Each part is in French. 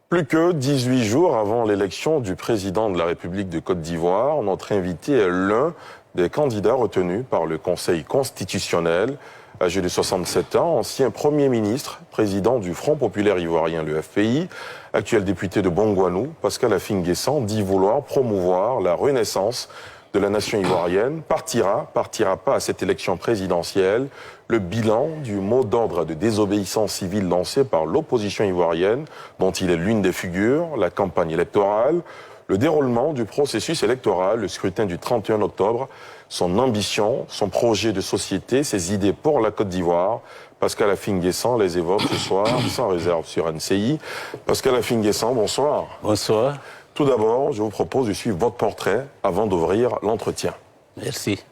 Plus que 18 jours avant l'élection du président de la République de Côte d'Ivoire, notre invité est l'un des candidats retenus par le Conseil constitutionnel. Âgé de 67 ans, ancien Premier ministre, président du Front populaire ivoirien, le FPI, actuel député de Bongouanou, Pascal Affi-N'Guessan dit vouloir promouvoir la renaissance de la nation ivoirienne. Partira pas à cette élection présidentielle. Le bilan du mot d'ordre de désobéissance civile lancé par l'opposition ivoirienne, dont il est l'une des figures, la campagne électorale, le déroulement du processus électoral, le scrutin du 31 octobre, son ambition, son projet de société, ses idées pour la Côte d'Ivoire. Pascal Affi-N'Guessan les évoque ce soir, sans réserve sur NCI. Pascal Affi-N'Guessan, bonsoir. Bonsoir. Tout d'abord, je vous propose de suivre votre portrait avant d'ouvrir l'entretien. Merci.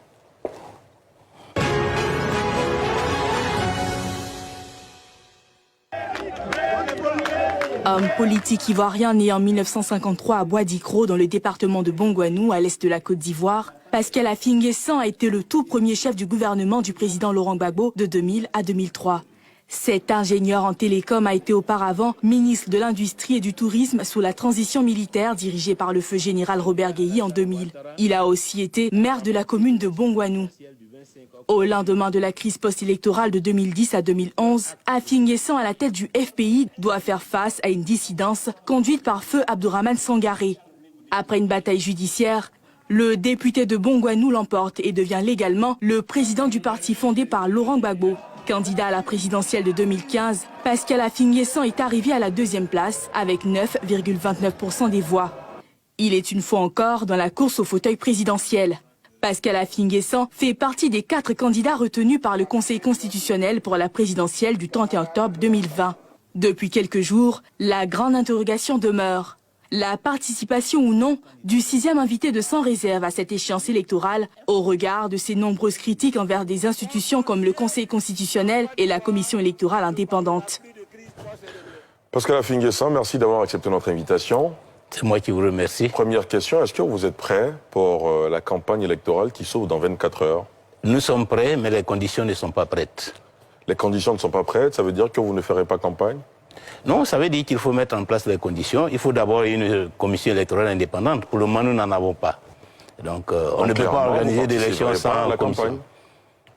Homme politique ivoirien né en 1953 à Bois-d'Icro, dans le département de Bongouanou, à l'est de la Côte d'Ivoire, Pascal Affi-N'Guessan a été le tout premier chef du gouvernement du président Laurent Gbagbo de 2000 à 2003. Cet ingénieur en télécom a été auparavant ministre de l'Industrie et du Tourisme sous la transition militaire dirigée par le feu général Robert Guéhi en 2000. Il a aussi été maire de la commune de Bongouanou. Au lendemain de la crise post-électorale de 2010 à 2011, Affi-N'Guessan à la tête du FPI doit faire face à une dissidence conduite par feu Abdourahmane Sangaré. Après une bataille judiciaire, le député de Bongouanou l'emporte et devient légalement le président du parti fondé par Laurent Gbagbo. Candidat à la présidentielle de 2015, Pascal Affi-N'Guessan est arrivé à la deuxième place avec 9,29% des voix. Il est une fois encore dans la course au fauteuil présidentiel. Pascal Affi-N'Guessan fait partie des 4 candidats retenus par le Conseil constitutionnel pour la présidentielle du 31 octobre 2020. Depuis quelques jours, la grande interrogation demeure. La participation ou non du 6e invité de Sans réserve à cette échéance électorale au regard de ses nombreuses critiques envers des institutions comme le Conseil constitutionnel et la Commission électorale indépendante. Pascal Affi-N'Guessan, merci d'avoir accepté notre invitation. C'est moi qui vous remercie. Première question, est-ce que vous êtes prêt pour la campagne électorale qui s'ouvre dans 24 heures? Nous sommes prêts, mais les conditions ne sont pas prêtes. Les conditions ne sont pas prêtes, ça veut dire que vous ne ferez pas campagne? Non, ça veut dire qu'il faut mettre en place les conditions. Il faut d'abord une commission électorale indépendante. Pour le moment, nous n'en avons pas. Donc, on ne peut pas organiser d'élections sans la campagne.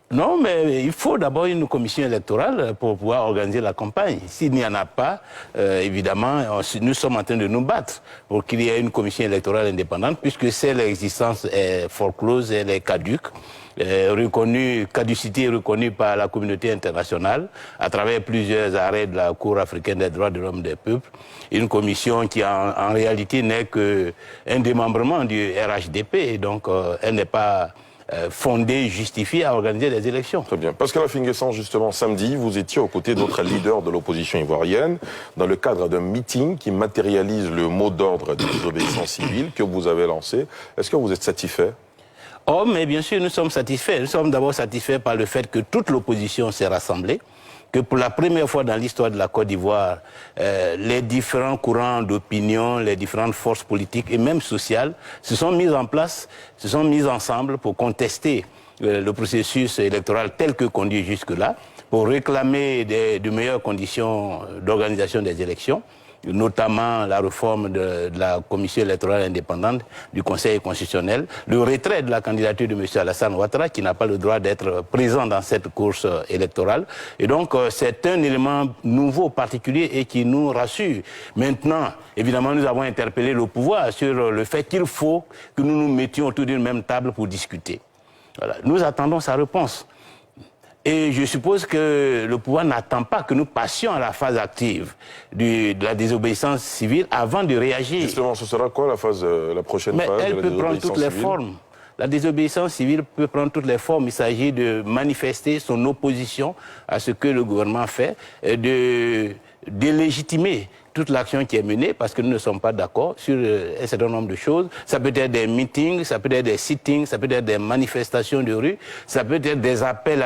Non, mais il faut d'abord une commission électorale pour pouvoir organiser la campagne. S'il n'y en a pas, évidemment, nous sommes en train de nous battre pour qu'il y ait une commission électorale indépendante, puisque celle existence est foreclose, elle est caduque. Caducité reconnue par la communauté internationale à travers plusieurs arrêts de la Cour africaine des droits de l'homme des peuples. Une commission qui en réalité n'est qu'un démembrement du RHDP, et donc elle n'est pas fondée, justifiée à organiser des élections. Très bien. Pascal Affi-N'Guessan, justement, samedi, vous étiez aux côtés d'autres leaders de l'opposition ivoirienne dans le cadre d'un meeting qui matérialise le mot d'ordre de désobéissance civile que vous avez lancé. Est-ce que vous êtes satisfait? Oh, mais bien sûr, nous sommes satisfaits. Nous sommes d'abord satisfaits par le fait que toute l'opposition s'est rassemblée, que pour la première fois dans l'histoire de la Côte d'Ivoire, les différents courants d'opinion, les différentes forces politiques et même sociales se sont mises en place, se sont mises ensemble pour contester le processus électoral tel que conduit jusque-là, pour réclamer de meilleures conditions d'organisation des élections, notamment la réforme de la commission électorale indépendante du Conseil constitutionnel, le retrait de la candidature de M. Alassane Ouattara, qui n'a pas le droit d'être présent dans cette course électorale. Et donc, c'est un élément nouveau, particulier et qui nous rassure. Maintenant, évidemment, nous avons interpellé le pouvoir sur le fait qu'il faut que nous nous mettions autour d'une même table pour discuter. Voilà. Nous attendons sa réponse. Et je suppose que le pouvoir n'attend pas que nous passions à la phase active de la désobéissance civile avant de réagir. Justement, ce sera quoi la prochaine phase de la désobéissance civile? Mais elle peut prendre toutes les formes. La désobéissance civile peut prendre toutes les formes. Il s'agit de manifester son opposition à ce que le gouvernement fait, de délégitimer toute l'action qui est menée, parce que nous ne sommes pas d'accord sur un certain nombre de choses. Ça peut être des meetings, ça peut être des sittings, ça peut être des manifestations de rue, ça peut être des appels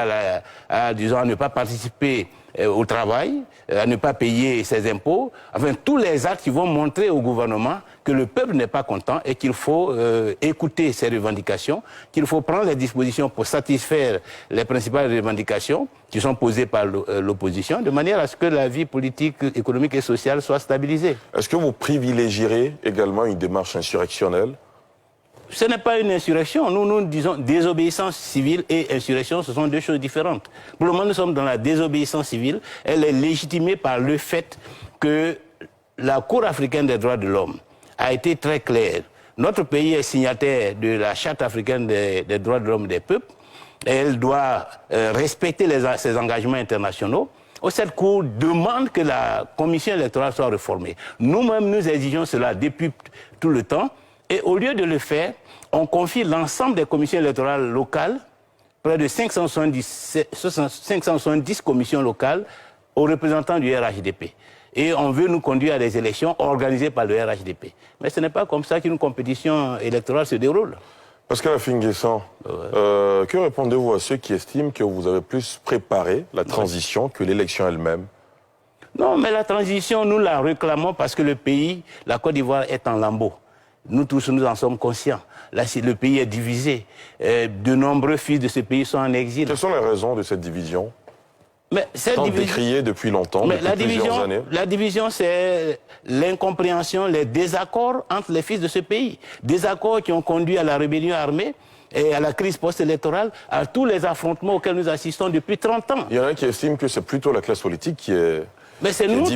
disons, à ne pas participer au travail, à ne pas payer ses impôts, enfin tous les actes qui vont montrer au gouvernement que le peuple n'est pas content et qu'il faut écouter ses revendications, qu'il faut prendre les dispositions pour satisfaire les principales revendications qui sont posées par l'opposition, de manière à ce que la vie politique, économique et sociale soit stabilisée. Est-ce que vous privilégierez également une démarche insurrectionnelle? Ce n'est pas une insurrection. Nous disons désobéissance civile et insurrection, ce sont deux choses différentes. Pour le moment, nous sommes dans la désobéissance civile. Elle est légitimée par le fait que la Cour africaine des droits de l'homme a été très claire. Notre pays est signataire de la Charte africaine des droits de l'homme des peuples. Et elle doit respecter ses engagements internationaux. Cette Cour demande que la commission électorale soit réformée. Nous-mêmes, nous exigeons cela depuis tout le temps. Et au lieu de le faire, on confie l'ensemble des commissions électorales locales, près de 570 commissions locales, aux représentants du RHDP. Et on veut nous conduire à des élections organisées par le RHDP. Mais ce n'est pas comme ça qu'une compétition électorale se déroule. Pascal Afingé-San, que répondez-vous à ceux qui estiment que vous avez plus préparé la transition que l'élection elle-même? Non, mais la transition, nous la réclamons parce que le pays, la Côte d'Ivoire, est en lambeaux. Nous tous, nous en sommes conscients. Là, le pays est divisé. De nombreux fils de ce pays sont en exil. Quelles sont les raisons de cette division? Mais cette division décriée depuis longtemps, depuis plusieurs années. La division, c'est l'incompréhension, les désaccords entre les fils de ce pays. Désaccords qui ont conduit à la rébellion armée et à la crise post-électorale, à tous les affrontements auxquels nous assistons depuis 30 ans. Il y en a qui estiment que c'est plutôt la classe politique qui est... Mais c'est nous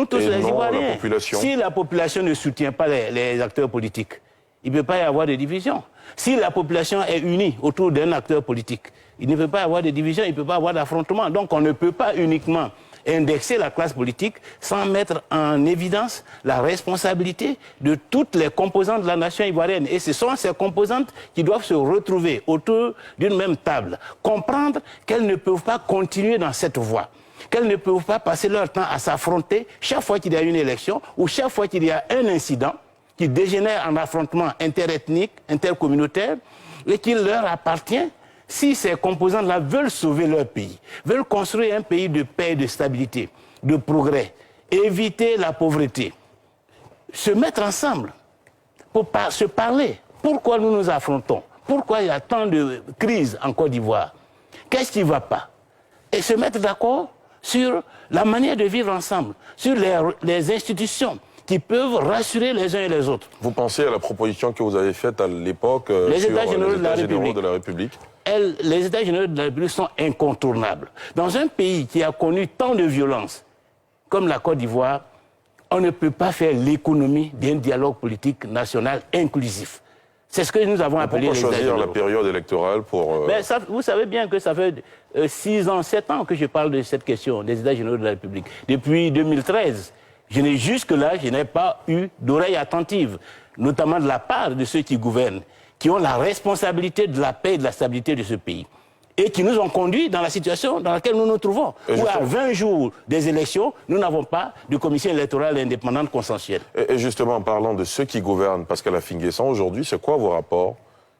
tous les Ivoiriens. La population. Si la population ne soutient pas les acteurs politiques, il ne peut pas y avoir de division. Si la population est unie autour d'un acteur politique, il ne peut pas y avoir de division, il ne peut pas y avoir d'affrontement. Donc on ne peut pas uniquement indexer la classe politique sans mettre en évidence la responsabilité de toutes les composantes de la nation ivoirienne. Et ce sont ces composantes qui doivent se retrouver autour d'une même table, comprendre qu'elles ne peuvent pas continuer dans cette voie, qu'elles ne peuvent pas passer leur temps à s'affronter chaque fois qu'il y a une élection ou chaque fois qu'il y a un incident qui dégénère en affrontement interethnique, intercommunautaire, et qu'il leur appartient, si ces composants-là veulent sauver leur pays, veulent construire un pays de paix, de stabilité, de progrès, éviter la pauvreté, se mettre ensemble pour se parler. Pourquoi nous nous affrontons? Pourquoi il y a tant de crises en Côte d'Ivoire? Qu'est-ce qui ne va pas? Et se mettre d'accord sur la manière de vivre ensemble, sur les institutions qui peuvent rassurer les uns et les autres. Vous pensez à la proposition que vous avez faite à l'époque sur les États généraux de la République? Les États généraux de la République sont incontournables. Dans un pays qui a connu tant de violence comme la Côte d'Ivoire, on ne peut pas faire l'économie d'un dialogue politique national inclusif. C'est ce que nous avons appelé les États généraux. Pourquoi choisir la période électorale pour... vous savez bien que ça fait 6 ans, 7 ans que je parle de cette question des États généraux de la République. Depuis 2013, jusque-là, je n'ai pas eu d'oreille attentive, notamment de la part de ceux qui gouvernent, qui ont la responsabilité de la paix et de la stabilité de ce pays, et qui nous ont conduits dans la situation dans laquelle nous nous trouvons, où à 20 jours des élections, nous n'avons pas de commission électorale indépendante consensuelle. Et justement, en parlant de ceux qui gouvernent, Pascal Afingé-San, aujourd'hui, c'est quoi vos rapports?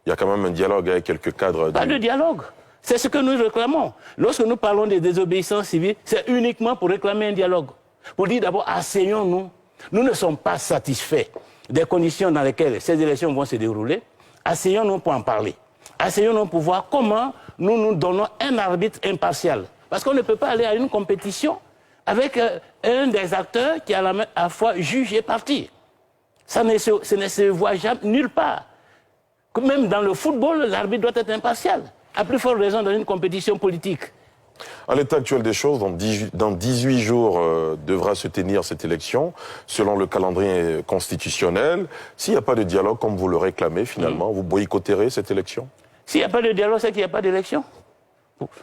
Il y a quand même un dialogue avec quelques cadres... Pas de dialogue. C'est ce que nous réclamons. Lorsque nous parlons de désobéissance civile, c'est uniquement pour réclamer un dialogue. Pour dire d'abord, asseyons-nous. Nous ne sommes pas satisfaits des conditions dans lesquelles ces élections vont se dérouler. Asseyons-nous pour en parler. Asseyons-nous pour voir comment nous nous donnons un arbitre impartial. Parce qu'on ne peut pas aller à une compétition avec un des acteurs qui est à la fois juge et parti. Ça ne se voit jamais nulle part. Même dans le football, l'arbitre doit être impartial. À plus forte raison dans une compétition politique. À l'état actuel des choses, dans 18 jours devra se tenir cette élection, selon le calendrier constitutionnel. S'il n'y a pas de dialogue, comme vous le réclamez finalement, vous boycotterez cette élection? S'il n'y a pas de dialogue, c'est qu'il n'y a pas d'élection.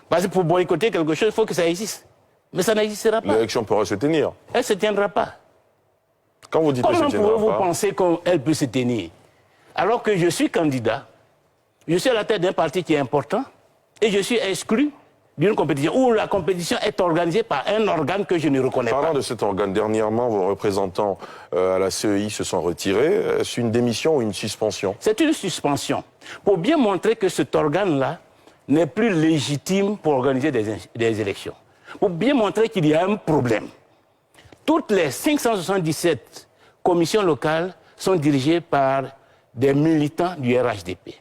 Parce que pour boycotter quelque chose, il faut que ça existe. Mais ça n'existera pas. L'élection pourra se tenir. Elle ne se tiendra pas. Quand vous dites qu'elle se tiendra pas... Comment pouvez-vous penser qu'elle peut se tenir? Alors que je suis candidat, je suis à la tête d'un parti qui est important, et je suis exclu d'une compétition où la compétition est organisée par un organe que je ne reconnais pas. Parlant de cet organe, dernièrement, vos représentants à la CEI se sont retirés. Est-ce une démission ou une suspension? C'est une suspension. Pour bien montrer que cet organe-là n'est plus légitime pour organiser des élections. pour bien montrer qu'il y a un problème. Toutes les 577 commissions locales sont dirigées par des militants du RHDP.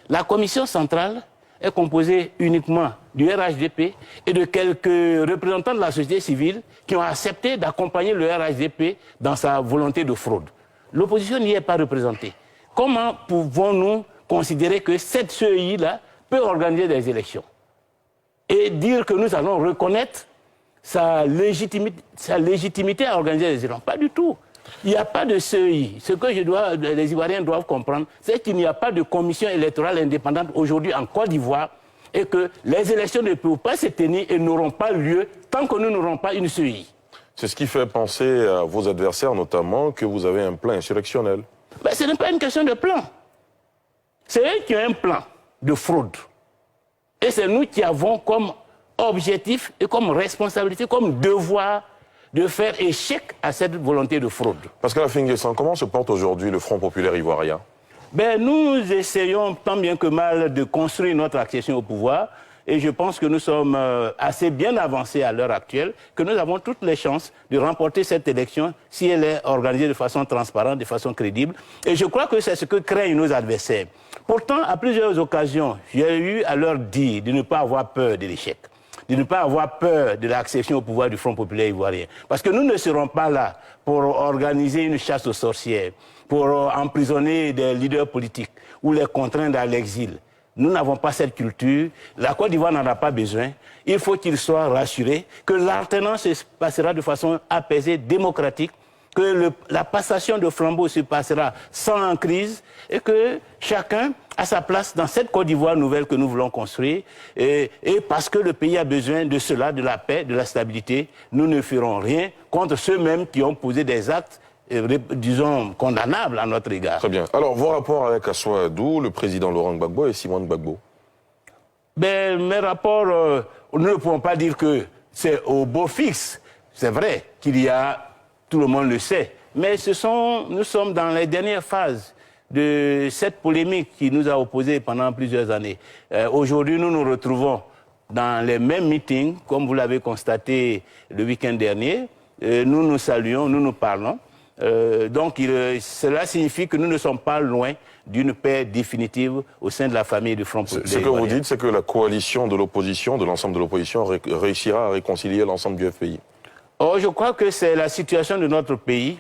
La commission centrale est composée uniquement du RHDP et de quelques représentants de la société civile qui ont accepté d'accompagner le RHDP dans sa volonté de fraude. L'opposition n'y est pas représentée. Comment pouvons-nous considérer que cette CEI-là peut organiser des élections et dire que nous allons reconnaître sa légitimité à organiser des élections? Pas du tout. Il n'y a pas de CEI. Ce que les Ivoiriens doivent comprendre, c'est qu'il n'y a pas de commission électorale indépendante aujourd'hui en Côte d'Ivoire et que les élections ne peuvent pas se tenir et n'auront pas lieu tant que nous n'aurons pas une CEI. C'est ce qui fait penser à vos adversaires, notamment, que vous avez un plan insurrectionnel. Ben, ce n'est pas une question de plan. C'est eux qui ont un plan de fraude. Et c'est nous qui avons comme objectif et comme responsabilité, comme devoir de faire échec à cette volonté de fraude. Pascal Afingé-San, comment se porte aujourd'hui le Front populaire ivoirien? Ben, nous essayons tant bien que mal de construire notre accession au pouvoir et je pense que nous sommes assez bien avancés à l'heure actuelle, que nous avons toutes les chances de remporter cette élection si elle est organisée de façon transparente, de façon crédible. Et je crois que c'est ce que craignent nos adversaires. Pourtant, à plusieurs occasions, j'ai eu à leur dire de ne pas avoir peur de l'échec, de ne pas avoir peur de l'accession au pouvoir du Front populaire ivoirien. Parce que nous ne serons pas là pour organiser une chasse aux sorcières, pour emprisonner des leaders politiques ou les contraindre à l'exil. Nous n'avons pas cette culture. La Côte d'Ivoire n'en a pas besoin. Il faut qu'ils soient rassurés que l'alternance se passera de façon apaisée, démocratique, que la passation de flambeau se passera sans crise et que chacun a sa place dans cette Côte d'Ivoire nouvelle que nous voulons construire. Et parce que le pays a besoin de cela, de la paix, de la stabilité, nous ne ferons rien contre ceux-mêmes qui ont posé des actes disons, condamnables à notre égard. Très bien. Alors, vos rapports avec Assou Adou, le président Laurent Gbagbo et Simone Gbagbo? Ben, mes rapports, nous ne pouvons pas dire que c'est au beau fixe. C'est vrai qu'il y a, tout le monde le sait, mais nous sommes dans les dernières phases de cette polémique qui nous a opposés pendant plusieurs années. Aujourd'hui, nous nous retrouvons dans les mêmes meetings, comme vous l'avez constaté le week-end dernier. Nous nous saluons, nous nous parlons. Donc cela signifie que nous ne sommes pas loin d'une paix définitive au sein de la famille du Front populaire. Ce que vous dites, c'est que la coalition de l'opposition, de l'ensemble de l'opposition, réussira à réconcilier l'ensemble du FPI. Oh, je crois que c'est la situation de notre pays,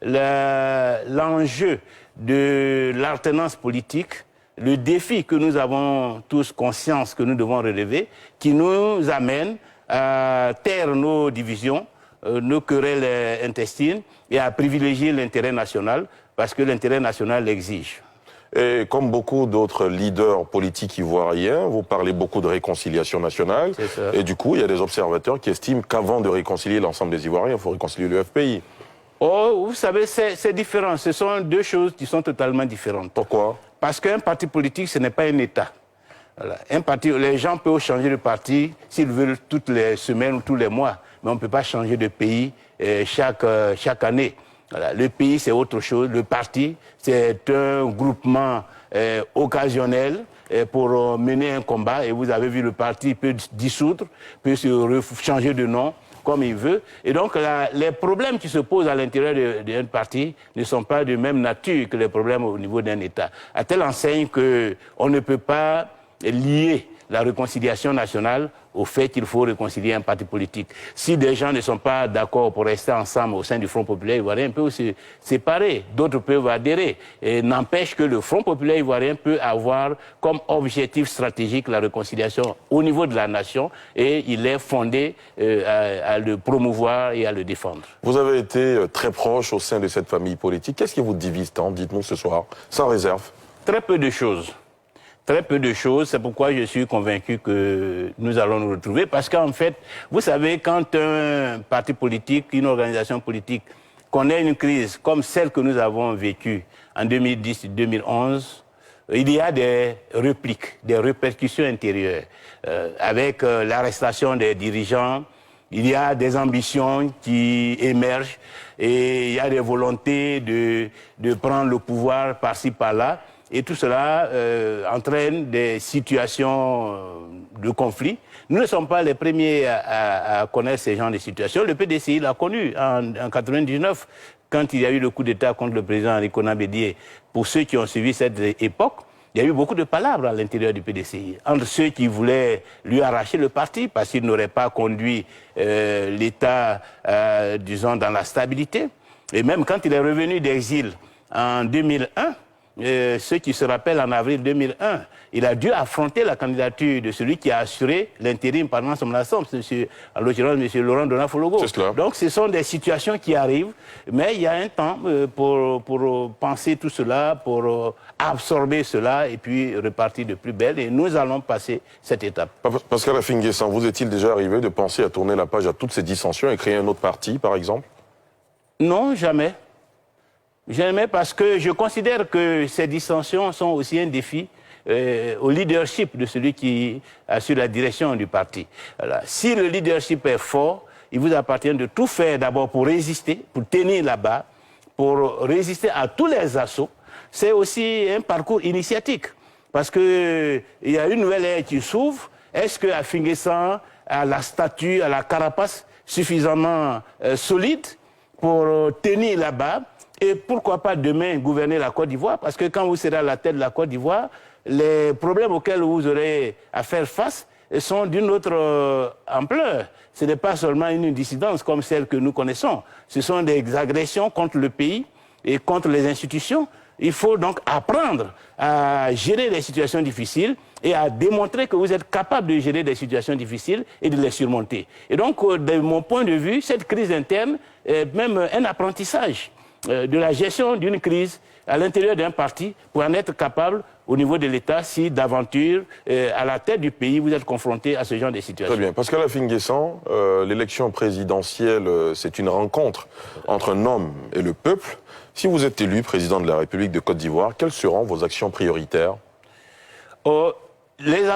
l'enjeu de l'alternance politique, le défi que nous avons tous conscience que nous devons relever, qui nous amène à taire nos divisions, nos querelles intestines et à privilégier l'intérêt national parce que l'intérêt national l'exige. Et comme beaucoup d'autres leaders politiques ivoiriens, vous parlez beaucoup de réconciliation nationale. Et du coup, il y a des observateurs qui estiment qu'avant de réconcilier l'ensemble des Ivoiriens, il faut réconcilier le FPI. Oh, vous savez, c'est différent. Ce sont deux choses qui sont totalement différentes. Pourquoi? Parce qu'un parti politique, ce n'est pas un État. Voilà. Un parti, les gens peuvent changer de parti s'ils veulent toutes les semaines ou tous les mois. Mais on ne peut pas changer de pays chaque année. Voilà. Le pays, c'est autre chose. Le parti, c'est un groupement occasionnel pour mener un combat. Et vous avez vu, le parti peut dissoudre, peut changer de nom comme il veut. Et donc, les problèmes qui se posent à l'intérieur d'un parti ne sont pas de même nature que les problèmes au niveau d'un État. À telle enseigne qu'on ne peut pas lier la réconciliation nationale au fait qu'il faut réconcilier un parti politique. Si des gens ne sont pas d'accord pour rester ensemble au sein du Front populaire ivoirien, ils peuvent se séparer, d'autres peuvent adhérer. Et n'empêche que le Front populaire ivoirien peut avoir comme objectif stratégique la réconciliation au niveau de la nation et il est fondé à le promouvoir et à le défendre. Vous avez été très proche au sein de cette famille politique. Qu'est-ce qui vous divise tant? Dites-nous ce soir, sans réserve. Très peu de choses. Très peu de choses, c'est pourquoi je suis convaincu que nous allons nous retrouver. Parce qu'en fait, vous savez, quand un parti politique, une organisation politique connaît une crise comme celle que nous avons vécue en 2010-2011, il y a des répliques, des répercussions intérieures. Avec l'arrestation des dirigeants, il y a des ambitions qui émergent et il y a des volontés de prendre le pouvoir par-ci, par-là. Et tout cela entraîne des situations de conflit Nous ne sommes pas les premiers à connaître ces genres de situations. Le PDCI l'a connu en 1999, quand il y a eu le coup d'État contre le président Ricona Bédié. Pour ceux qui ont suivi cette époque, il y a eu beaucoup de palabres à l'intérieur du PDCI, entre ceux qui voulaient lui arracher le parti parce qu'il n'aurait pas conduit l'État, disons, dans la stabilité. Et même quand il est revenu d'exil en 2001, ceux qui se rappellent en avril 2001, il a dû affronter la candidature de celui qui a assuré l'intérim pendant son absence, en l'occurrence M. Laurent Donafologo. Donc ce sont des situations qui arrivent, mais il y a un temps pour penser tout cela, pour absorber cela et puis repartir de plus belle. Et nous allons passer cette étape. Pascal Affi-N'Guessan, vous est-il déjà arrivé de penser à tourner la page à toutes ces dissensions et créer un autre parti, par exemple? Non, jamais. Jamais, parce que je considère que ces dissensions sont aussi un défi au leadership de celui qui assure la direction du parti. Alors, si le leadership est fort, il vous appartient de tout faire d'abord pour résister, pour tenir là-bas, pour résister à tous les assauts. C'est aussi un parcours initiatique, parce qu'il y a une nouvelle ère qui s'ouvre. Est-ce que Affi-N'Guessan a la stature, a la carapace suffisamment solide pour tenir là-bas? Et pourquoi pas demain gouverner la Côte d'Ivoire? Parce que quand vous serez à la tête de la Côte d'Ivoire, les problèmes auxquels vous aurez à faire face sont d'une autre ampleur. Ce n'est pas seulement une dissidence comme celle que nous connaissons. Ce sont des agressions contre le pays et contre les institutions. Il faut donc apprendre à gérer les situations difficiles et à démontrer que vous êtes capable de gérer des situations difficiles et de les surmonter. Et donc, de mon point de vue, cette crise interne est même un apprentissage de la gestion d'une crise à l'intérieur d'un parti pour en être capable au niveau de l'État si d'aventure, à la tête du pays, vous êtes confronté à ce genre de situation. Très bien. Pascal Affi-N'Guessan, l'élection présidentielle, c'est une rencontre entre un homme et le peuple. Si vous êtes élu président de la République de Côte d'Ivoire, quelles seront vos actions prioritaires? Toutes les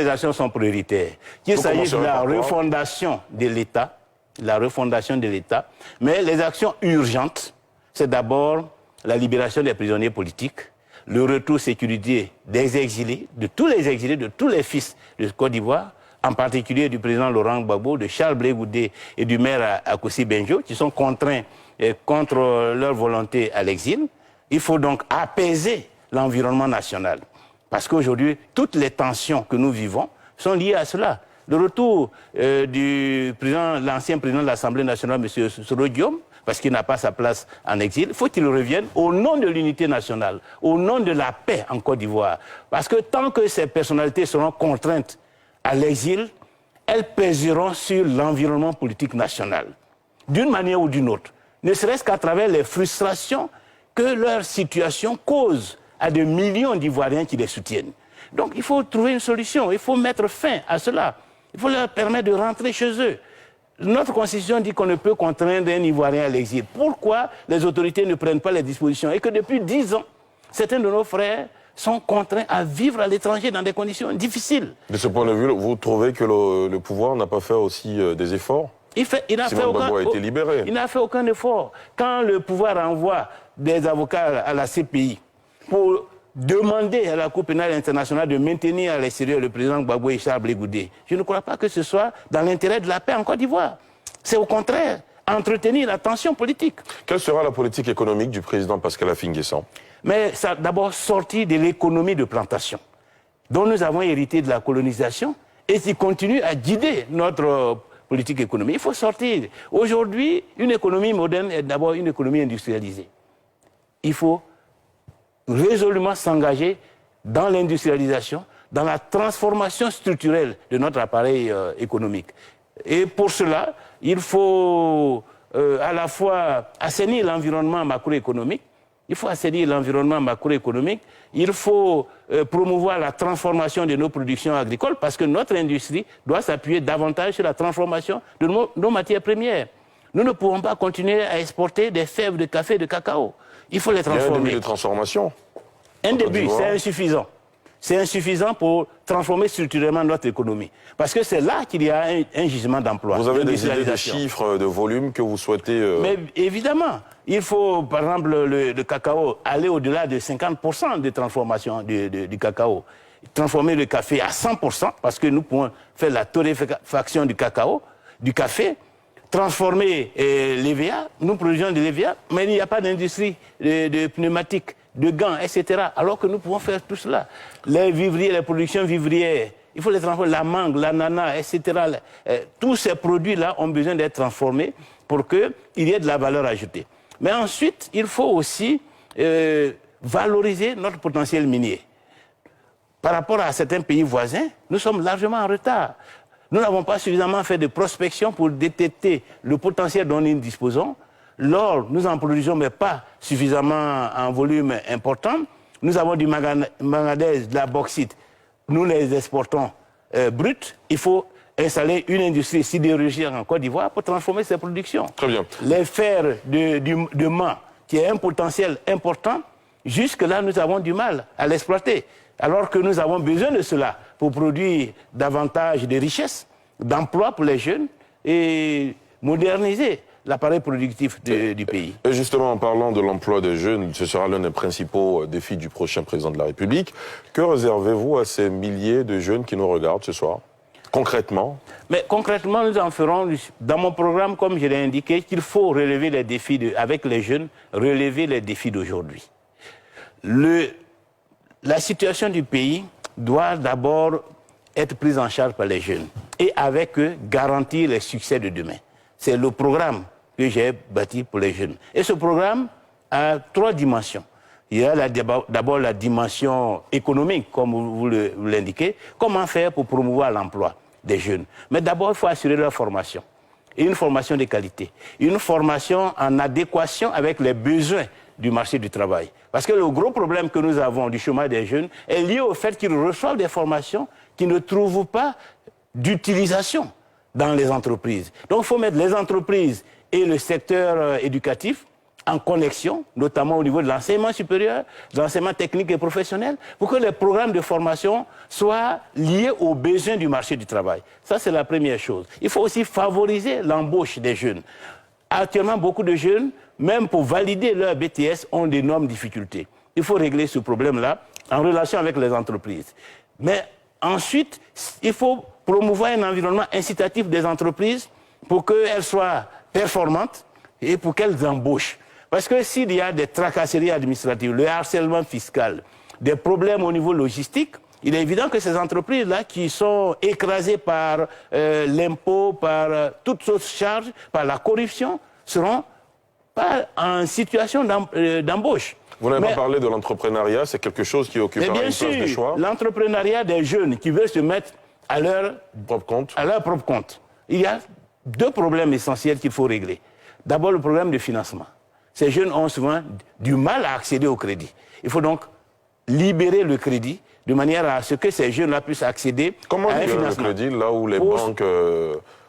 actions sont prioritaires. Qu'il s'agisse de la refondation de l'État, mais les actions urgentes, c'est d'abord la libération des prisonniers politiques, le retour sécurisé des exilés, de tous les fils de Côte d'Ivoire, en particulier du président Laurent Gbagbo, de Charles Blé Goudé et du maire Akossi Benjo, qui sont contraints contre leur volonté à l'exil. Il faut donc apaiser l'environnement national. Parce qu'aujourd'hui, toutes les tensions que nous vivons sont liées à cela. Le retour du l'ancien président de l'Assemblée nationale, M. Soro Guillaume, parce qu'il n'a pas sa place en exil, il faut qu'il revienne au nom de l'unité nationale, au nom de la paix en Côte d'Ivoire. Parce que tant que ces personnalités seront contraintes à l'exil, elles pèseront sur l'environnement politique national, d'une manière ou d'une autre. Ne serait-ce qu'à travers les frustrations que leur situation cause à des millions d'Ivoiriens qui les soutiennent. Donc il faut trouver une solution, il faut mettre fin à cela. Il faut leur permettre de rentrer chez eux. Notre constitution dit qu'on ne peut contraindre un Ivoirien à l'exil. Pourquoi les autorités ne prennent pas les dispositions? Et que depuis 10 ans, certains de nos frères sont contraints à vivre à l'étranger dans des conditions difficiles. De ce point de vue, vous trouvez que le pouvoir n'a pas fait aussi des efforts? Simone Gbagbo a été libéré. Il n'a fait aucun effort. Quand le pouvoir envoie des avocats à la CPI pour demander à la Cour pénale internationale de maintenir à l'extérieur le président Gbagbo et Charles Blé Goudé, je ne crois pas que ce soit dans l'intérêt de la paix en Côte d'Ivoire. C'est au contraire entretenir la tension politique. Quelle sera la politique économique du président Pascal Affi-N'Guessan? Mais ça d'abord sortir de l'économie de plantation, dont nous avons hérité de la colonisation et qui continue à guider notre politique économique. Il faut sortir. Aujourd'hui, une économie moderne est d'abord une économie industrialisée. Il faut résolument s'engager dans l'industrialisation, dans la transformation structurelle de notre appareil économique. Et pour cela, il faut à la fois assainir l'environnement macroéconomique, il faut promouvoir la transformation de nos productions agricoles parce que notre industrie doit s'appuyer davantage sur la transformation de nos matières premières. Nous ne pouvons pas continuer à exporter des fèves de café et de cacao. Il faut les transformer. Il y a un début de transformation. Un début, c'est insuffisant. C'est insuffisant pour transformer structurellement notre économie. Parce que c'est là qu'il y a un gisement d'emploi. Vous avez des idées de chiffres, de volume que vous souhaitez... Mais évidemment, il faut, par exemple, le cacao, aller au-delà de 50% de transformation du cacao. transformer le café à 100%, parce que nous pouvons faire la torréfaction du cacao, du café, transformer l'EVA, nous produisons de l'EVA, mais il n'y a pas d'industrie de pneumatiques, de gants, etc. Alors que nous pouvons faire tout cela. Les vivriers, les productions vivrières, il faut les transformer, la mangue, l'ananas, etc. Tous ces produits-là ont besoin d'être transformés pour qu'il y ait de la valeur ajoutée. Mais ensuite, il faut aussi valoriser notre potentiel minier. Par rapport à certains pays voisins, nous sommes largement en retard. Nous n'avons pas suffisamment fait de prospection pour détecter le potentiel dont nous disposons. L'or, nous en produisons, mais pas suffisamment en volume important. Nous avons du manganèse, de la bauxite. Nous les exportons bruts. Il faut installer une industrie sidérurgique en Côte d'Ivoire pour transformer ces productions. Très bien. Les fers de Mans, qui est un potentiel important, jusque-là, nous avons du mal à l'exploiter. Alors que nous avons besoin de cela pour produire davantage de richesses, d'emplois pour les jeunes et moderniser l'appareil productif du pays. Et justement, en parlant de l'emploi des jeunes, ce sera l'un des principaux défis du prochain président de la République. Que réservez-vous à ces milliers de jeunes qui nous regardent ce soir, concrètement? Mais concrètement, nous en ferons, dans mon programme, comme je l'ai indiqué, qu'il faut relever les défis, avec les jeunes, relever les défis d'aujourd'hui. La situation du pays doit d'abord être prise en charge par les jeunes et avec eux garantir les succès de demain. C'est le programme que j'ai bâti pour les jeunes. Et ce programme a 3 dimensions. Il y a d'abord la dimension économique, comme vous l'indiquez. Comment faire pour promouvoir l'emploi des jeunes? Mais d'abord, il faut assurer leur formation. Et une formation de qualité. Une formation en adéquation avec les besoins du marché du travail. Parce que le gros problème que nous avons du chômage des jeunes est lié au fait qu'ils reçoivent des formations qui ne trouvent pas d'utilisation dans les entreprises. Donc il faut mettre les entreprises et le secteur éducatif en connexion, notamment au niveau de l'enseignement supérieur, de l'enseignement technique et professionnel, pour que les programmes de formation soient liés aux besoins du marché du travail. Ça, c'est la première chose. Il faut aussi favoriser l'embauche des jeunes. Actuellement, beaucoup de jeunes, même pour valider leur BTS, ont d'énormes difficultés. Il faut régler ce problème-là en relation avec les entreprises. Mais ensuite, il faut promouvoir un environnement incitatif des entreprises pour qu'elles soient performantes et pour qu'elles embauchent. Parce que s'il y a des tracasseries administratives, le harcèlement fiscal, des problèmes au niveau logistique, il est évident que ces entreprises-là qui sont écrasées par l'impôt, par toutes autres charges, par la corruption, seront pas en situation d'embauche. Vous n'avez pas parlé de l'entrepreneuriat, c'est quelque chose qui occupera une place de choix. L'entrepreneuriat des jeunes qui veulent se mettre à leur propre compte. Il y a 2 problèmes essentiels qu'il faut régler. D'abord, le problème de financement. Ces jeunes ont souvent du mal à accéder au crédit. Il faut donc libérer le crédit de manière à ce que ces jeunes-là puissent accéder à un financement. Le crédit, là où les banques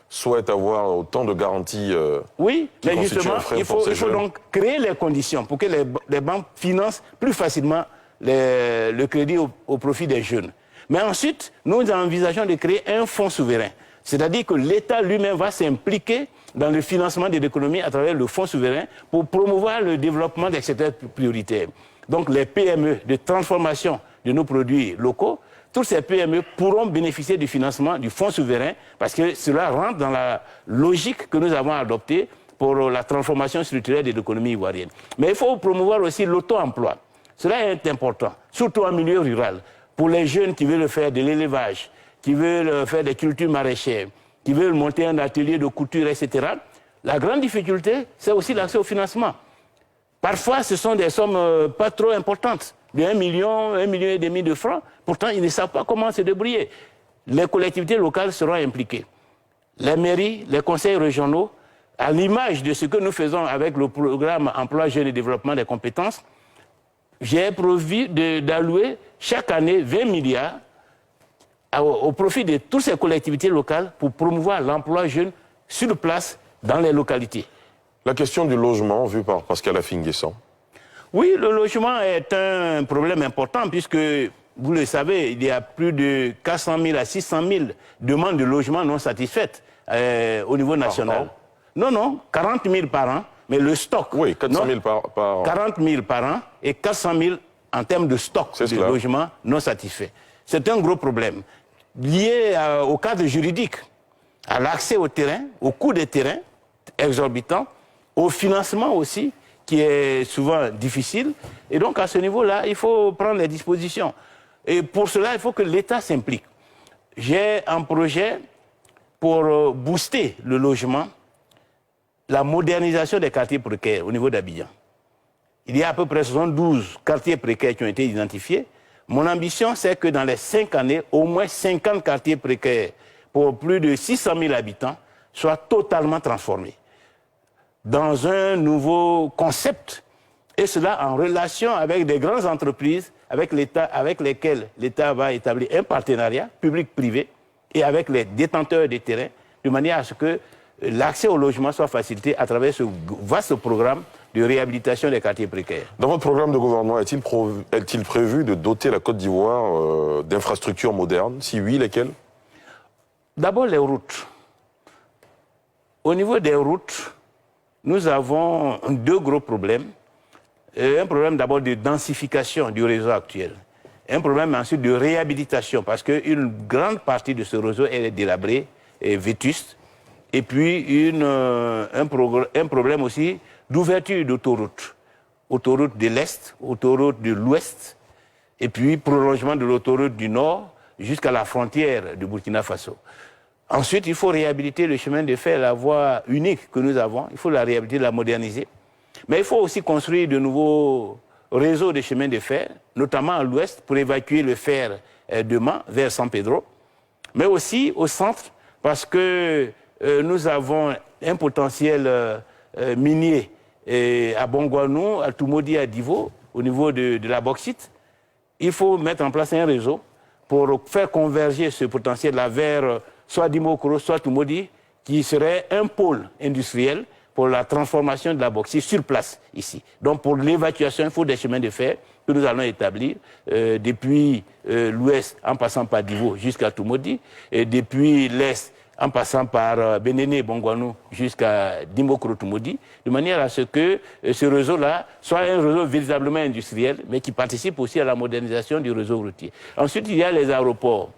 souhaitent avoir autant de garanties oui, mais justement, il faut donc créer les conditions pour que les banques financent plus facilement le crédit au profit des jeunes. Mais ensuite, nous envisageons de créer un fonds souverain. C'est-à-dire que l'État lui-même va s'impliquer dans le financement de l'économie à travers le fonds souverain pour promouvoir le développement des secteurs prioritaires. Donc les PME de transformation de nos produits locaux, toutes ces PME pourront bénéficier du financement du fonds souverain parce que cela rentre dans la logique que nous avons adoptée pour la transformation structurelle de l'économie ivoirienne. Mais il faut promouvoir aussi l'auto-emploi. Cela est important, surtout en milieu rural. Pour les jeunes qui veulent faire de l'élevage, qui veulent faire des cultures maraîchères, qui veulent monter un atelier de couture, etc. La grande difficulté, c'est aussi l'accès au financement. Parfois, ce sont des sommes pas trop importantes, de 1 million, 1,5 million de francs. Pourtant, ils ne savent pas comment se débrouiller. Les collectivités locales seront impliquées. Les mairies, les conseils régionaux, à l'image de ce que nous faisons avec le programme Emploi Jeunes et Développement des compétences, j'ai prévu d'allouer chaque année 20 milliards au profit de toutes ces collectivités locales pour promouvoir l'emploi jeune sur place dans les localités. La question du logement, vue par Pascal Affi-N'Guessan. Oui, le logement est un problème important puisque, vous le savez, il y a plus de 400 000 à 600 000 demandes de logement non satisfaites au niveau national. Non, 40 000 par an, mais le stock... Oui, 400 000 par an. 40 000 par an et 400 000 en termes de stock de logements non satisfaits. c'est un gros problème lié au cadre juridique, à l'accès au terrain, au coût des terrains exorbitant, au financement aussi, qui est souvent difficile. Et donc, à ce niveau-là, il faut prendre les dispositions. Et pour cela, il faut que l'État s'implique. J'ai un projet pour booster le logement, la modernisation des quartiers précaires au niveau d'Abidjan. Il y a à peu près 72 quartiers précaires qui ont été identifiés. Mon ambition, c'est que dans les 5 années, au moins 50 quartiers précaires pour plus de 600 000 habitants soient totalement transformés dans un nouveau concept, et cela en relation avec des grandes entreprises avec lesquelles l'État va établir un partenariat public-privé et avec les détenteurs des terrains, de manière à ce que l'accès au logement soit facilité à travers ce vaste programme de réhabilitation des quartiers précaires. Dans votre programme de gouvernement, est-il prévu de doter la Côte d'Ivoire d'infrastructures modernes? Si oui, lesquelles? D'abord, les routes. Au niveau des routes, nous avons 2 gros problèmes. Un problème d'abord de densification du réseau actuel. Un problème ensuite de réhabilitation, parce qu'une grande partie de ce réseau est délabré et vétuste. Et puis un problème aussi d'ouverture d'autoroutes. Autoroute de l'Est, autoroute de l'Ouest, et puis prolongement de l'autoroute du Nord jusqu'à la frontière du Burkina Faso. Ensuite, il faut réhabiliter le chemin de fer, la voie unique que nous avons. Il faut la réhabiliter, la moderniser. Mais il faut aussi construire de nouveaux réseaux de chemins de fer, notamment à l'ouest, pour évacuer le fer de Mans vers San Pedro, mais aussi au centre, parce que nous avons un potentiel minier à Bongouanou, à Toumoudi, à Divo, au niveau de la bauxite. Il faut mettre en place un réseau pour faire converger ce potentiel-là vers soit Dimokro, soit Toumoudi, qui serait un pôle industriel pour la transformation de la bauxite sur place ici. Donc pour l'évacuation, il faut des chemins de fer que nous allons établir depuis l'ouest en passant par Divo jusqu'à Toumoudi, et depuis l'est en passant par Bénéné, Bongouanou jusqu'à Dimokro, Toumoudi, de manière à ce que ce réseau-là soit un réseau véritablement industriel, mais qui participe aussi à la modernisation du réseau routier. Ensuite, il y a les aéroports.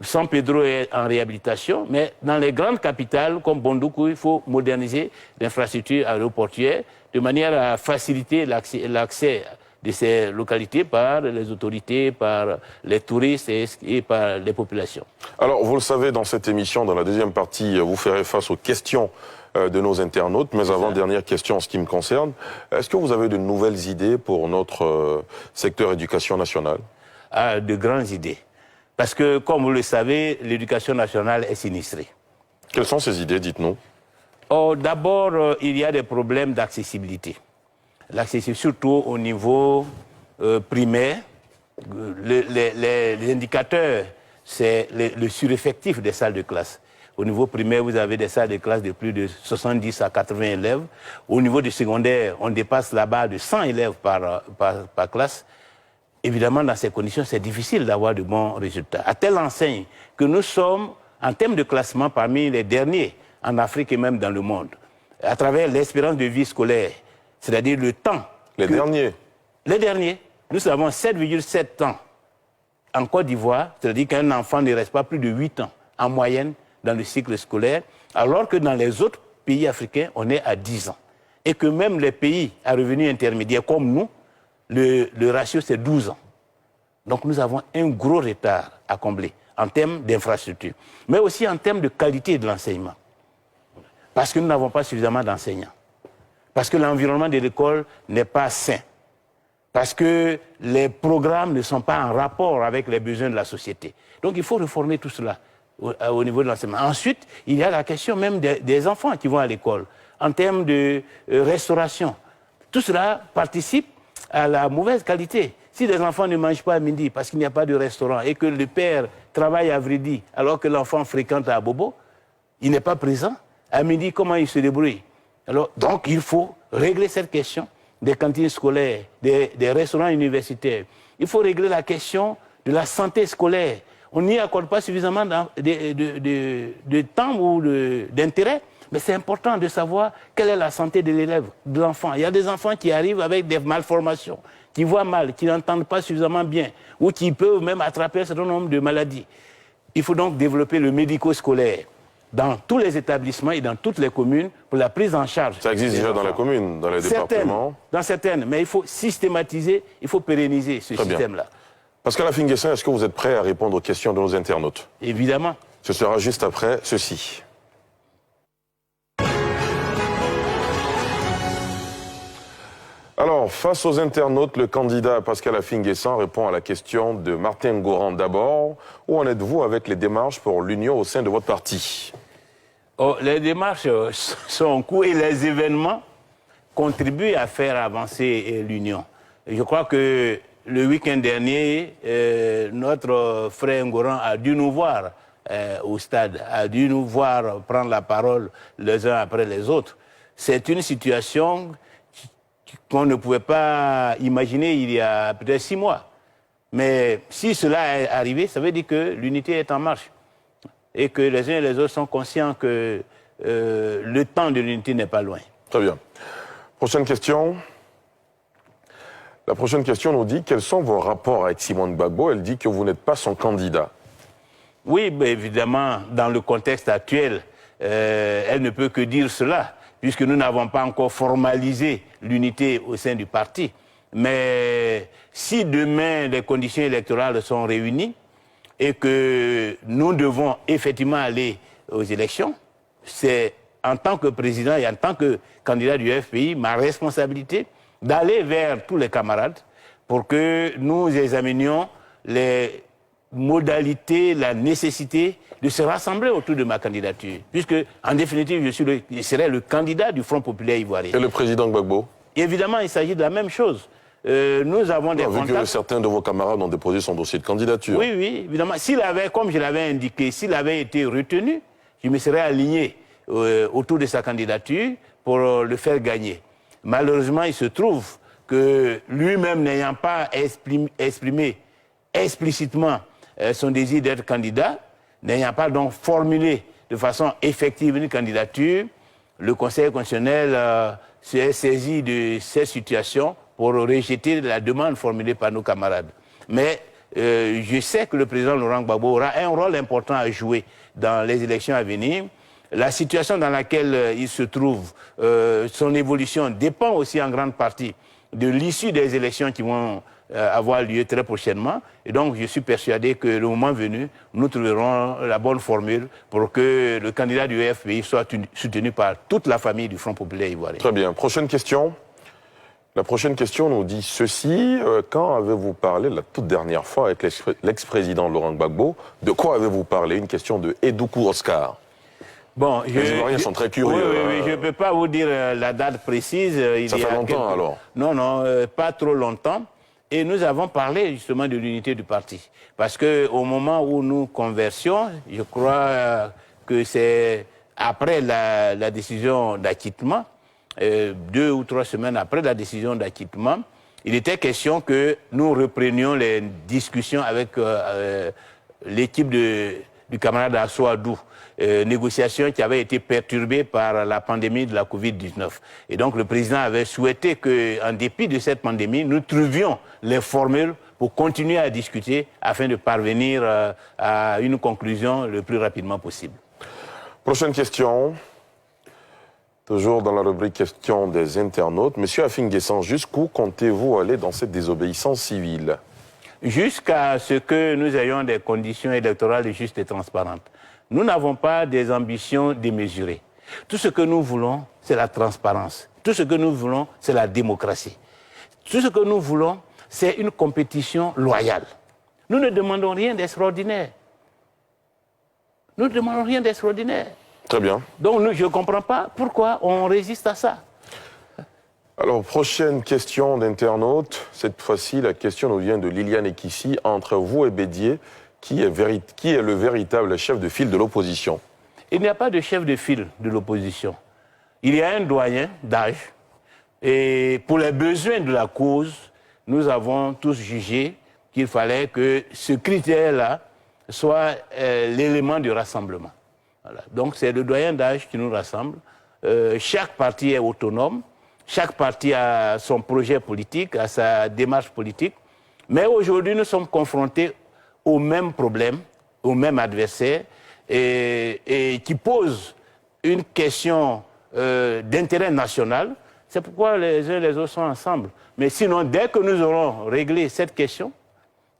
San Pedro est en réhabilitation, mais dans les grandes capitales comme Bondoukou, il faut moderniser l'infrastructure aéroportuaire de manière à faciliter l'accès de ces localités par les autorités, par les touristes et par les populations. Alors, vous le savez, dans cette émission, dans la deuxième partie, vous ferez face aux questions de nos internautes. Mais avant, dernière question en ce qui me concerne. Est-ce que vous avez de nouvelles idées pour notre secteur éducation nationale? De grandes idées. Parce que, comme vous le savez, l'éducation nationale est sinistrée. Quelles sont ces idées, dites-nous? D'abord, il y a des problèmes d'accessibilité. L'accessibilité, surtout au niveau primaire. Les indicateurs, c'est le sureffectif des salles de classe. Au niveau primaire, vous avez des salles de classe de plus de 70 à 80 élèves. Au niveau du secondaire, on dépasse la barre de 100 élèves par classe. Évidemment, dans ces conditions, c'est difficile d'avoir de bons résultats. À telle enseigne que nous sommes, en termes de classement, parmi les derniers en Afrique et même dans le monde, à travers l'espérance de vie scolaire, c'est-à-dire le temps. Les derniers? Les derniers. Nous avons 7,7 ans en Côte d'Ivoire, c'est-à-dire qu'un enfant ne reste pas plus de 8 ans en moyenne dans le cycle scolaire, alors que dans les autres pays africains, on est à 10 ans. Et que même les pays à revenus intermédiaires comme nous, le ratio, c'est 12 ans. Donc nous avons un gros retard à combler en termes d'infrastructure, mais aussi en termes de qualité de l'enseignement. Parce que nous n'avons pas suffisamment d'enseignants. Parce que l'environnement de l'école n'est pas sain. Parce que les programmes ne sont pas en rapport avec les besoins de la société. Donc il faut réformer tout cela au niveau de l'enseignement. Ensuite, il y a la question même des enfants qui vont à l'école, en termes de restauration. Tout cela participe à la mauvaise qualité. Si les enfants ne mangent pas à midi parce qu'il n'y a pas de restaurant et que le père travaille à Vridi alors que l'enfant fréquente à Bobo, il n'est pas présent. À midi, comment il se débrouille? Alors, donc, il faut régler cette question des cantines scolaires, des restaurants universitaires. Il faut régler la question de la santé scolaire. On n'y accorde pas suffisamment de temps ou d'intérêt Mais c'est important de savoir quelle est la santé de l'élève, de l'enfant. Il y a des enfants qui arrivent avec des malformations, qui voient mal, qui n'entendent pas suffisamment bien, ou qui peuvent même attraper un certain nombre de maladies. Il faut donc développer le médico-scolaire dans tous les établissements et dans toutes les communes pour la prise en charge. Ça existe déjà dans la commune, dans les départements? Dans certaines, mais il faut systématiser, il faut pérenniser ce système-là. Pascal Afingessa, est-ce que vous êtes prêt à répondre aux questions de nos internautes? Évidemment. Ce sera juste après ceci. Alors, face aux internautes, le candidat Pascal Afingessa répond à la question de Martin Goran d'abord. Où en êtes-vous avec les démarches pour l'union au sein de votre parti? Les démarches sont en cours et les événements contribuent à faire avancer l'union. Je crois que le week-end dernier, notre frère Ngoran a dû nous voir au stade, a dû nous voir prendre la parole les uns après les autres. C'est une situation qu'on ne pouvait pas imaginer il y a peut-être 6 mois. Mais si cela est arrivé, ça veut dire que l'unité est en marche et que les uns et les autres sont conscients que le temps de l'unité n'est pas loin. Très bien. Prochaine question. La prochaine question nous dit quels sont vos rapports avec Simone Gbagbo? Elle dit que vous n'êtes pas son candidat. Oui, ben évidemment, dans le contexte actuel, elle ne peut que dire cela, puisque nous n'avons pas encore formalisé l'unité au sein du parti. Mais si demain les conditions électorales sont réunies et que nous devons effectivement aller aux élections, c'est en tant que président et en tant que candidat du FPI, ma responsabilité d'aller vers tous les camarades pour que nous examinions les modalités, la nécessité de se rassembler autour de ma candidature. Puisque, en définitive, je serai le candidat du Front populaire ivoirien. Et le président Gbagbo? Évidemment, il s'agit de la même chose. Nous avons des contacts. Vu que certains de vos camarades ont déposé son dossier de candidature. Oui, oui, évidemment. S'il avait, comme je l'avais indiqué, s'il avait été retenu, je me serais aligné autour de sa candidature pour le faire gagner. Malheureusement, il se trouve que lui-même n'ayant pas exprimé explicitement son désir d'être candidat, n'ayant pas donc formulé de façon effective une candidature, le Conseil constitutionnel s'est saisi de cette situation pour rejeter la demande formulée par nos camarades. Mais je sais que le président Laurent Gbagbo aura un rôle important à jouer dans les élections à venir. La situation dans laquelle il se trouve, son évolution dépend aussi en grande partie de l'issue des élections qui vont avoir lieu très prochainement. Et donc, je suis persuadé que le moment venu, nous trouverons la bonne formule pour que le candidat du FPI soit soutenu par toute la famille du Front populaire ivoirien. Très bien. Prochaine question. La prochaine question nous dit ceci. Quand avez-vous parlé la toute dernière fois avec l'ex-président Laurent Gbagbo? De quoi avez-vous parlé? Une question de Edoukou Oscar. Bon, les Ivoiriens sont très curieux. Oui, je ne peux pas vous dire la date précise. Ça fait longtemps alors? Non, non, pas trop longtemps. Et nous avons parlé justement de l'unité du parti. Parce qu'au moment où nous conversions, je crois que c'est après la décision d'acquittement, 2 ou 3 semaines après la décision d'acquittement, il était question que nous reprenions les discussions avec l'équipe du camarade Assouadou. Négociations qui avaient été perturbées par la pandémie de la Covid-19. Et donc le président avait souhaité qu'en dépit de cette pandémie, nous trouvions les formules pour continuer à discuter afin de parvenir à une conclusion le plus rapidement possible. Prochaine question. Toujours dans la rubrique questions des internautes. Monsieur Afingessa, jusqu'où comptez-vous aller dans cette désobéissance civile? Jusqu'à ce que nous ayons des conditions électorales justes et transparentes. Nous n'avons pas des ambitions démesurées. Tout ce que nous voulons, c'est la transparence. Tout ce que nous voulons, c'est la démocratie. Tout ce que nous voulons, c'est une compétition loyale. Nous ne demandons rien d'extraordinaire. Nous ne demandons rien d'extraordinaire. Très bien. Donc je ne comprends pas pourquoi on résiste à ça. Alors, prochaine question d'internaute. Cette fois-ci, la question nous vient de Liliane Ekissi. Entre vous et Bédier, qui est le véritable chef de file de l'opposition? Il n'y a pas de chef de file de l'opposition. Il y a un doyen d'âge. Et pour les besoins de la cause, nous avons tous jugé qu'il fallait que ce critère-là soit l'élément du rassemblement. Voilà. Donc c'est le doyen d'âge qui nous rassemble. Chaque parti est autonome, chaque parti a son projet politique, a sa démarche politique. Mais aujourd'hui, nous sommes confrontés aux mêmes problèmes, aux mêmes adversaires, et qui posent une question d'intérêt national. C'est pourquoi les uns et les autres sont ensemble. Mais sinon, dès que nous aurons réglé cette question,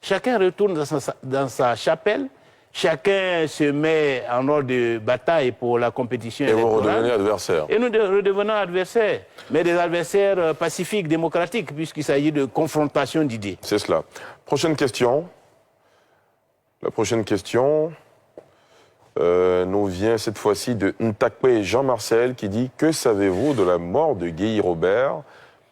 chacun retourne dans sa chapelle, chacun se met en ordre de bataille pour la compétition électorale. Et vous redevenez adversaire. Et nous redevenons adversaires, mais des adversaires pacifiques, démocratiques, puisqu'il s'agit de confrontation d'idées. C'est cela. Prochaine question. La prochaine question nous vient cette fois-ci de Ntakwe Jean-Marcel qui dit « Que savez-vous de la mort de Guy Robert ?»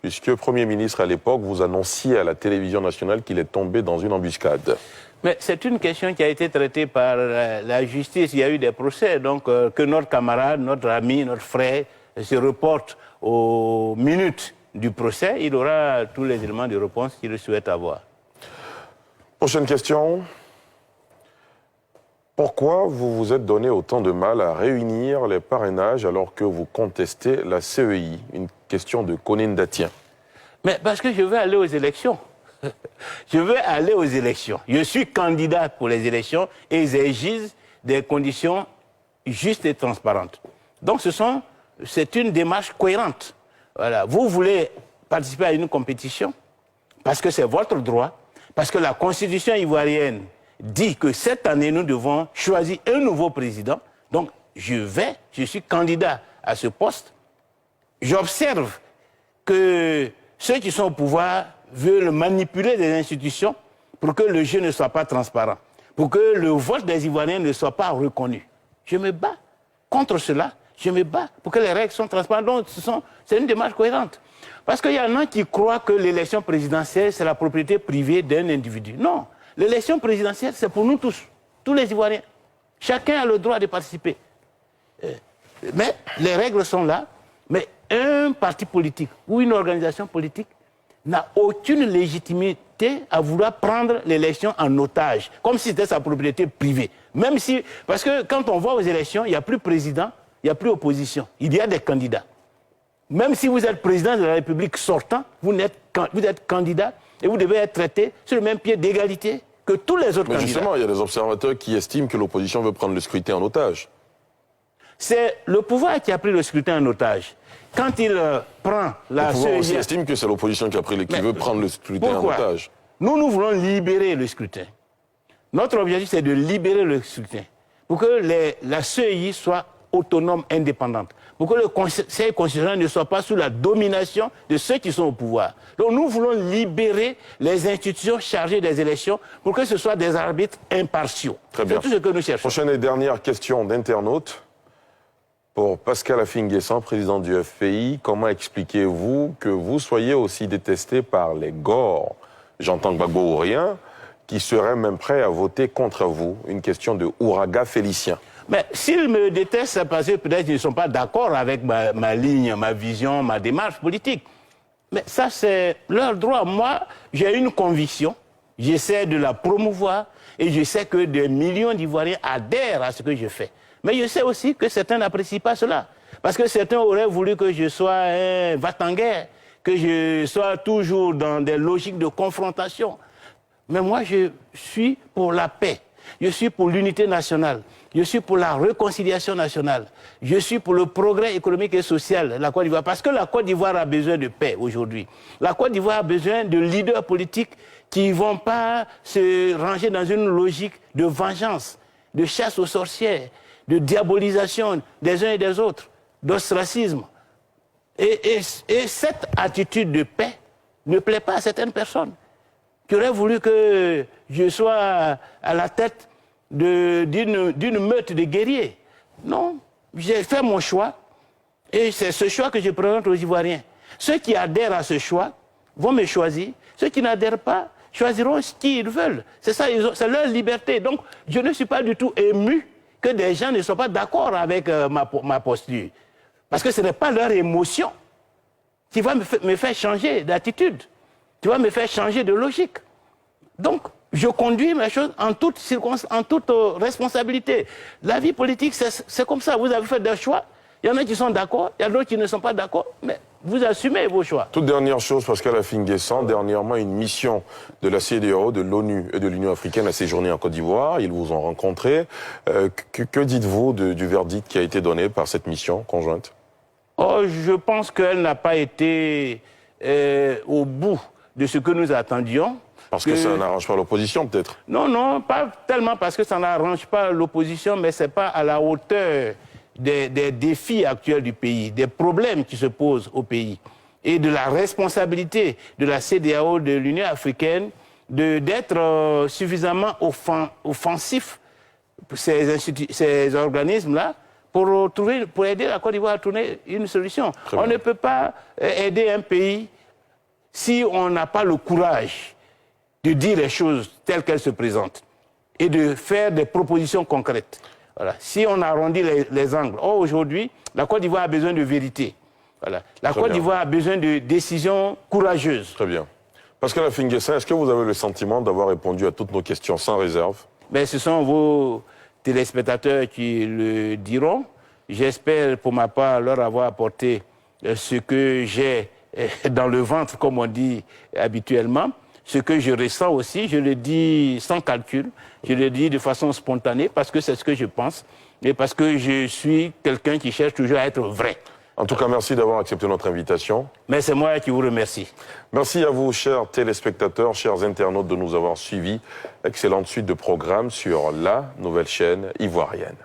puisque Premier ministre à l'époque, vous annonciez à la télévision nationale qu'il est tombé dans une embuscade. Mais c'est une question qui a été traitée par la justice. Il y a eu des procès, donc que notre camarade, notre ami, notre frère se reporte aux minutes du procès. Il aura tous les éléments de réponse qu'il souhaite avoir. Prochaine question. Pourquoi vous vous êtes donné autant de mal à réunir les parrainages alors que vous contestez la CEI? Une question de Conine Datien. Mais parce que je veux aller aux élections. Je veux aller aux élections. Je suis candidat pour les élections et ils exigent des conditions justes et transparentes. Donc c'est une démarche cohérente. Voilà. Vous voulez participer à une compétition parce que c'est votre droit, parce que la Constitution ivoirienne dit que cette année, nous devons choisir un nouveau président. Donc, je suis candidat à ce poste. J'observe que ceux qui sont au pouvoir veulent manipuler les institutions pour que le jeu ne soit pas transparent, pour que le vote des Ivoiriens ne soit pas reconnu. Je me bats contre cela. Je me bats pour que les règles soient transparentes. Donc, c'est une démarche cohérente. Parce qu'il y en a qui croient que l'élection présidentielle, c'est la propriété privée d'un individu. Non. L'élection présidentielle, c'est pour nous tous les Ivoiriens. Chacun a le droit de participer. Mais les règles sont là. Mais un parti politique ou une organisation politique n'a aucune légitimité à vouloir prendre l'élection en otage, comme si c'était sa propriété privée. Même si, parce que quand on va aux élections, il n'y a plus président, il n'y a plus opposition. Il y a des candidats. Même si vous êtes président de la République sortant, vous êtes candidat et vous devez être traité sur le même pied d'égalité que tous les autres candidats. Mais justement, il y a des observateurs qui estiment que l'opposition veut prendre le scrutin en otage. C'est le pouvoir qui a pris le scrutin en otage. Quand il prend la CEI... Le pouvoir aussi estime que c'est l'opposition qui veut prendre le scrutin en otage. Nous voulons libérer le scrutin. Notre objectif, c'est de libérer le scrutin pour que la CEI soit autonome, indépendante, pour que le Conseil constitutionnel ne soit pas sous la domination de ceux qui sont au pouvoir. Donc nous voulons libérer les institutions chargées des élections pour que ce soit des arbitres impartiaux. Très bien. C'est tout ce que nous cherchons. Prochaine et dernière question d'internaute. Pour Pascal Affinguessan, président du FPI, comment expliquez-vous que vous soyez aussi détesté par les Gors, j'entends Gbagbo ou rien, qui seraient même prêts à voter contre vous? Une question de Ouraga Félicien. Mais s'ils me détestent, c'est parce que peut-être qu'ils ne sont pas d'accord avec ma ligne, ma vision, ma démarche politique. Mais ça, c'est leur droit. Moi, j'ai une conviction, j'essaie de la promouvoir et je sais que des millions d'Ivoiriens adhèrent à ce que je fais. Mais je sais aussi que certains n'apprécient pas cela. Parce que certains auraient voulu que je sois un va-t-en-guerre, que je sois toujours dans des logiques de confrontation. Mais moi, je suis pour la paix. Je suis pour l'unité nationale. Je suis pour la réconciliation nationale. Je suis pour le progrès économique et social de la Côte d'Ivoire. Parce que la Côte d'Ivoire a besoin de paix aujourd'hui. La Côte d'Ivoire a besoin de leaders politiques qui ne vont pas se ranger dans une logique de vengeance, de chasse aux sorcières, de diabolisation des uns et des autres, d'ostracisme. Et cette attitude de paix ne plaît pas à certaines personnes qui auraient voulu que je sois à la tête d'une meute de guerriers. Non, j'ai fait mon choix et c'est ce choix que je présente aux Ivoiriens. Ceux qui adhèrent à ce choix vont me choisir. Ceux qui n'adhèrent pas choisiront ce qu'ils veulent. C'est ça, c'est leur liberté. Donc, je ne suis pas du tout ému que des gens ne soient pas d'accord avec ma posture. Parce que ce n'est pas leur émotion qui va me faire changer d'attitude, qui va me faire changer de logique. Donc, je conduis mes choses en toute circonstance, en toute responsabilité. La vie politique, c'est comme ça. Vous avez fait des choix. Il y en a qui sont d'accord, il y en a d'autres qui ne sont pas d'accord, mais vous assumez vos choix. Toute dernière chose, Pascal Afingé-San, dernièrement, une mission de la CEDEAO, de l'ONU et de l'Union africaine a séjourné en Côte d'Ivoire. Ils vous ont rencontré. Que dites-vous du verdict qui a été donné par cette mission conjointe? Oh, je pense qu'elle n'a pas été au bout de ce que nous attendions. Parce que ça n'arrange pas l'opposition, peut-être? Non, non, pas tellement parce que ça n'arrange pas l'opposition, mais ce n'est pas à la hauteur des défis actuels du pays, des problèmes qui se posent au pays et de la responsabilité de la CEDEAO, de l'Union africaine, d'être suffisamment offensif, ces organismes-là, pour aider la Côte d'Ivoire à trouver une solution. On ne peut pas aider un pays si on n'a pas le courage de dire les choses telles qu'elles se présentent et de faire des propositions concrètes. Voilà. Si on arrondit les angles. Or, aujourd'hui, la Côte d'Ivoire a besoin de vérité. Voilà. La Côte d'Ivoire a besoin de décisions courageuses. Très bien. Pascal Afingé-San, est-ce que vous avez le sentiment d'avoir répondu à toutes nos questions sans réserve? Ben, ce sont vos téléspectateurs qui le diront. J'espère, pour ma part, leur avoir apporté ce que j'ai dans le ventre, comme on dit habituellement. Ce que je ressens aussi, je le dis sans calcul, je le dis de façon spontanée, parce que c'est ce que je pense, et parce que je suis quelqu'un qui cherche toujours à être vrai. En tout cas, merci d'avoir accepté notre invitation. Mais c'est moi qui vous remercie. Merci à vous, chers téléspectateurs, chers internautes, de nous avoir suivis. Excellente suite de programmes sur la nouvelle chaîne ivoirienne.